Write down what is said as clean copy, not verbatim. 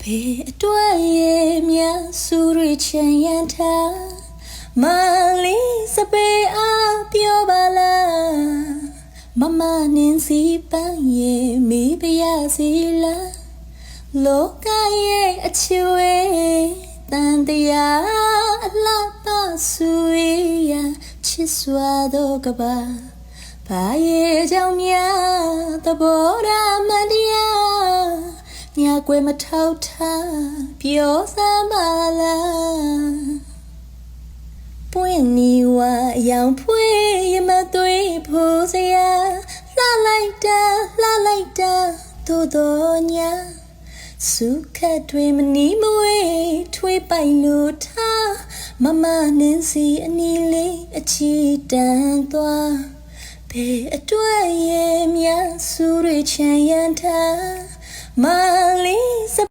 ဘေအတွက်ရဲ့မြဆူရချင်ရန်ထားမလေးစပေအားပြောပါလားမမနင်းစီပန်းရဲ့မေးပြရစီလားလောကရဲ့အချွေတန်တရားအလားပါဆူရချစ်စွာသောကပါဘာရဲ့ကြောင့်များသဘောထားမတရားညာကွယ်မထောက်ထားပြောစမ်းပါလားပွင့်နီဝါရောင်ဖွေးရမသွေးဖို့စရာလှလိုက်တာသို့တော်ညာစုခတ်တွေမနီးမဝေးထွေးပိုင်လို့ထားမမနင်းစီအနီလေးအချီတန်သွားဘေအတွက်ရဲ့မြဆူရချင်ရန်ထားမလေး